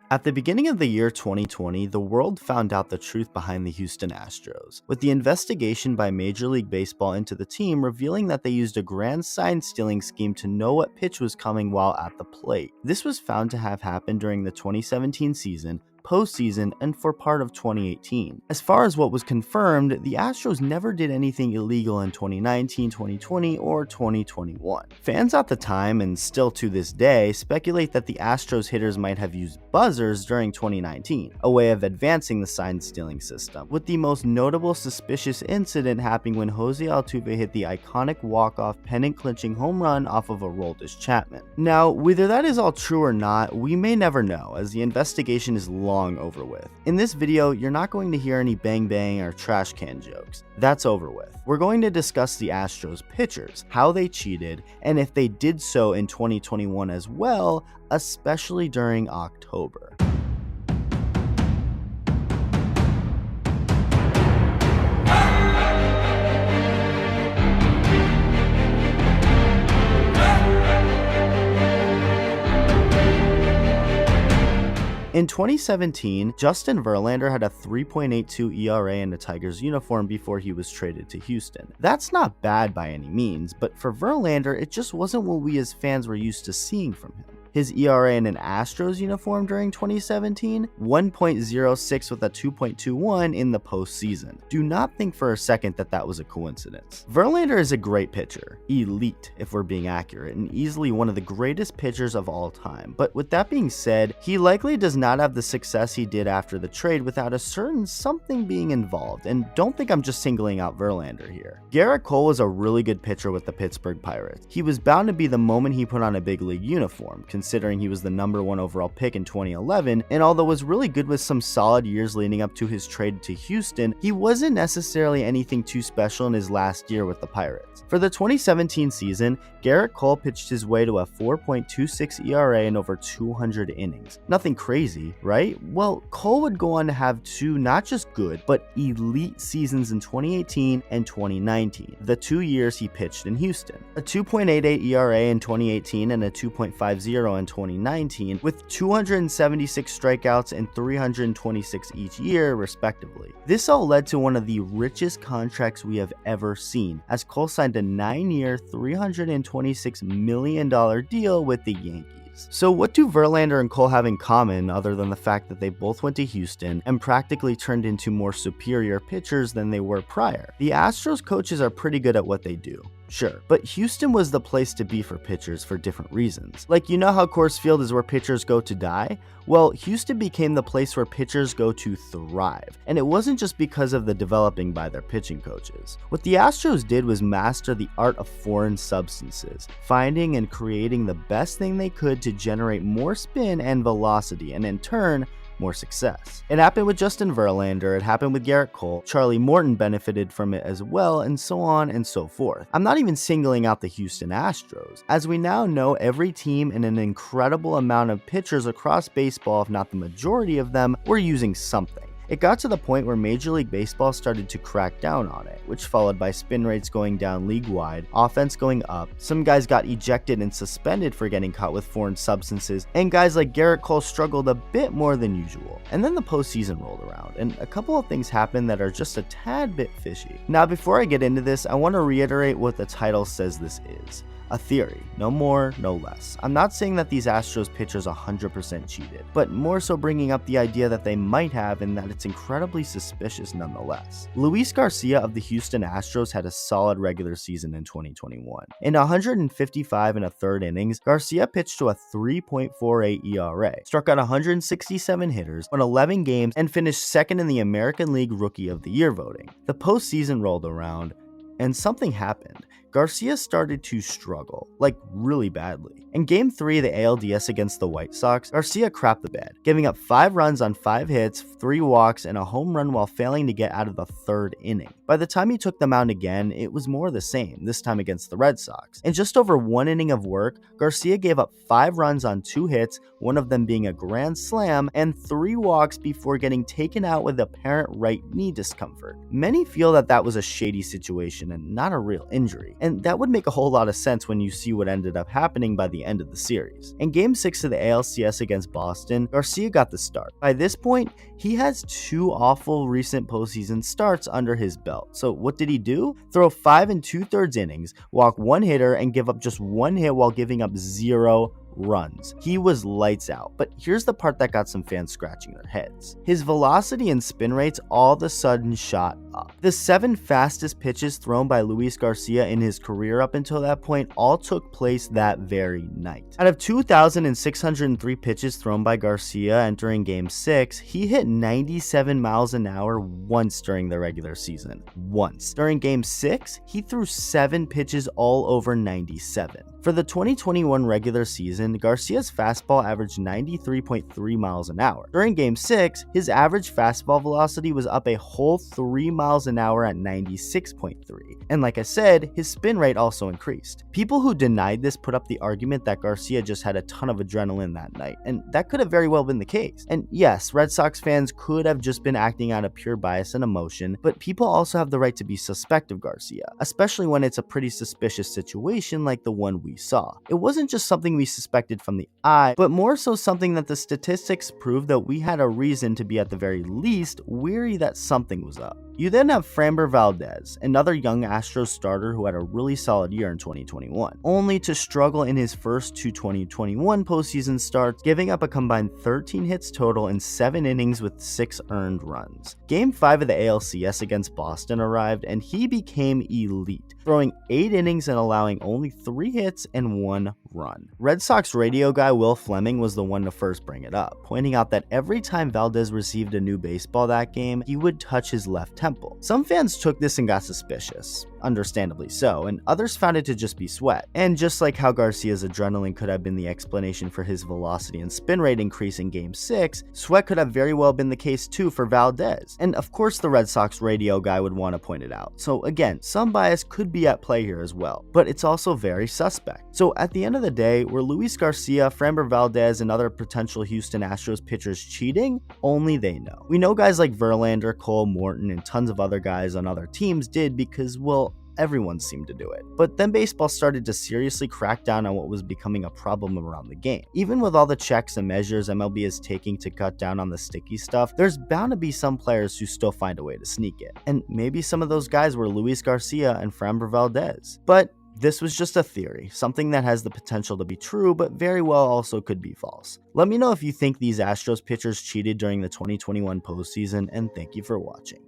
At the beginning of the year 2020, the world found out the truth behind the Houston Astros, with the investigation by Major League Baseball into the team revealing that they used a grand sign stealing scheme to know what pitch was coming while at the plate. This was found to have happened during the 2017 season, postseason, and for part of 2018. As far as what was confirmed, the Astros never did anything illegal in 2019, 2020, or 2021. Fans at the time, and still to this day, speculate that the Astros hitters might have used buzzers during 2019, a way of advancing the sign-stealing system, with the most notable suspicious incident happening when Jose Altuve hit the iconic walk-off pennant-clinching home run off of Aroldis Chapman. Now, whether that is all true or not, we may never know, as the investigation is long over with. In this video, you're not going to hear any bang bang or trash can jokes. That's over with. We're going to discuss the Astros pitchers, how they cheated, and if they did so in 2021 as well, especially during October. In 2017, Justin Verlander had a 3.82 ERA in the Tigers uniform before he was traded to Houston. That's not bad by any means, but for Verlander, it just wasn't what we as fans were used to seeing from him. His ERA in an Astros uniform during 2017, 1.06 with a 2.21 in the postseason. Do not think for a second that that was a coincidence. Verlander is a great pitcher, elite if we're being accurate, and easily one of the greatest pitchers of all time. But with that being said, he likely does not have the success he did after the trade without a certain something being involved, and don't think I'm just singling out Verlander here. Garrett Cole was a really good pitcher with the Pittsburgh Pirates. He was bound to be the moment he put on a big league uniform, considering he was the #1 overall pick in 2011, and although was really good with some solid years leading up to his trade to Houston, he wasn't necessarily anything too special in his last year with the Pirates. For the 2017 season, Garrett Cole pitched his way to a 4.26 ERA in over 200 innings. Nothing crazy, right? Well, Cole would go on to have two not just good, but elite seasons in 2018 and 2019, the 2 years he pitched in Houston. A 2.88 ERA in 2018 and a 2.50 in 2019, with 276 strikeouts and 326 each year, respectively. This all led to one of the richest contracts we have ever seen, as Cole signed a 9-year, $326 million deal with the Yankees. So what do Verlander and Cole have in common other than the fact that they both went to Houston and practically turned into more superior pitchers than they were prior? The Astros coaches are pretty good at what they do. Sure, but Houston was the place to be for pitchers for different reasons. Like, you know how Coors Field is where pitchers go to die? Well, Houston became the place where pitchers go to thrive, and it wasn't just because of the developing by their pitching coaches. What the Astros did was master the art of foreign substances, finding and creating the best thing they could to generate more spin and velocity, and in turn, more success. It happened with Justin Verlander, it happened with Garrett Cole, Charlie Morton benefited from it as well, and so on and so forth. I'm not even singling out the Houston Astros. As we now know, every team and an incredible amount of pitchers across baseball, if not the majority of them, were using something. It got to the point where Major League Baseball started to crack down on it, which followed by spin rates going down league-wide, offense going up, some guys got ejected and suspended for getting caught with foreign substances, and guys like Garrett Cole struggled a bit more than usual. And then the postseason rolled around, and a couple of things happened that are just a tad bit fishy. Now, before I get into this, I want to reiterate what the title says this is. A theory, no more, no less. I'm not saying that these Astros pitchers 100% cheated, but more so bringing up the idea that they might have and that it's incredibly suspicious nonetheless. Luis Garcia of the Houston Astros had a solid regular season in 2021. In 155 and a third innings, Garcia pitched to a 3.48 ERA, struck out 167 hitters, won 11 games, and finished second in the American League Rookie of the Year voting. The postseason rolled around, and something happened. Garcia started to struggle, like really badly. In Game 3 of the ALDS against the White Sox, Garcia crapped the bed, giving up 5 runs on 5 hits, 3 walks, and a home run while failing to get out of the 3rd inning. By the time he took the mound again, it was more of the same, this time against the Red Sox. In just over 1 inning of work, Garcia gave up 5 runs on 2 hits, one of them being a grand slam, and 3 walks before getting taken out with apparent right knee discomfort. Many feel that that was a shady situation and not a real injury. and that would make a whole lot of sense when you see what ended up happening by the end of the series. In Game 6 of the ALCS against Boston, Garcia got the start. By this point, he has 2 awful recent postseason starts under his belt. So what did he do? Throw 5 2/3 innings, walk 1 hitter, and give up just 1 hit while giving up 0 runs. He was lights out, but here's the part that got some fans scratching their heads. His velocity and spin rates all of a sudden shot up. The 7 fastest pitches thrown by Luis Garcia in his career up until that point all took place that very night. Out of 2,603 pitches thrown by Garcia entering Game 6, he hit 97 miles an hour once during the regular season. Once. During Game 6, he threw 7 pitches all over 97. For the 2021 regular season, Garcia's fastball averaged 93.3 miles an hour. During Game 6, his average fastball velocity was up a whole 3 miles an hour at 96.3. And like I said, his spin rate also increased. People who denied this put up the argument that Garcia just had a ton of adrenaline that night, and that could have very well been the case. And yes, Red Sox fans could have just been acting out of pure bias and emotion, but people also have the right to be suspect of Garcia, especially when it's a pretty suspicious situation like the one we saw. It wasn't just something we suspected from the eye, but more so something that the statistics proved that we had a reason to be at the very least weary that something was up. You then have Framber Valdez, another young Astros starter who had a really solid year in 2021, only to struggle in his first 2 2021 postseason starts, giving up a combined 13 hits total in 7 innings with 6 earned runs. Game 5 of the ALCS against Boston arrived, and he became elite, throwing 8 innings and allowing only 3 hits and 1 run. Red Sox radio guy Will Fleming was the one to first bring it up, pointing out that every time Valdez received a new baseball that game, he would touch his left temple. Some fans took this and got suspicious, understandably so, and others found it to just be sweat. And just like how Garcia's adrenaline could have been the explanation for his velocity and spin rate increase in Game 6, sweat could have very well been the case too for Valdez. And of course the Red Sox radio guy would want to point it out. So again, some bias could be at play here as well, but it's also very suspect. So at the end of the day, were Luis Garcia, Framber Valdez, and other potential Houston Astros pitchers cheating? Only they know. We know guys like Verlander, Cole, Morton, and tons of other guys on other teams did because, well, everyone seemed to do it. But then baseball started to seriously crack down on what was becoming a problem around the game. Even with all the checks and measures MLB is taking to cut down on the sticky stuff, there's bound to be some players who still find a way to sneak it. And maybe some of those guys were Luis Garcia and Framber Valdez. But this was just a theory, something that has the potential to be true, but very well also could be false. Let me know if you think these Astros pitchers cheated during the 2021 postseason, and thank you for watching.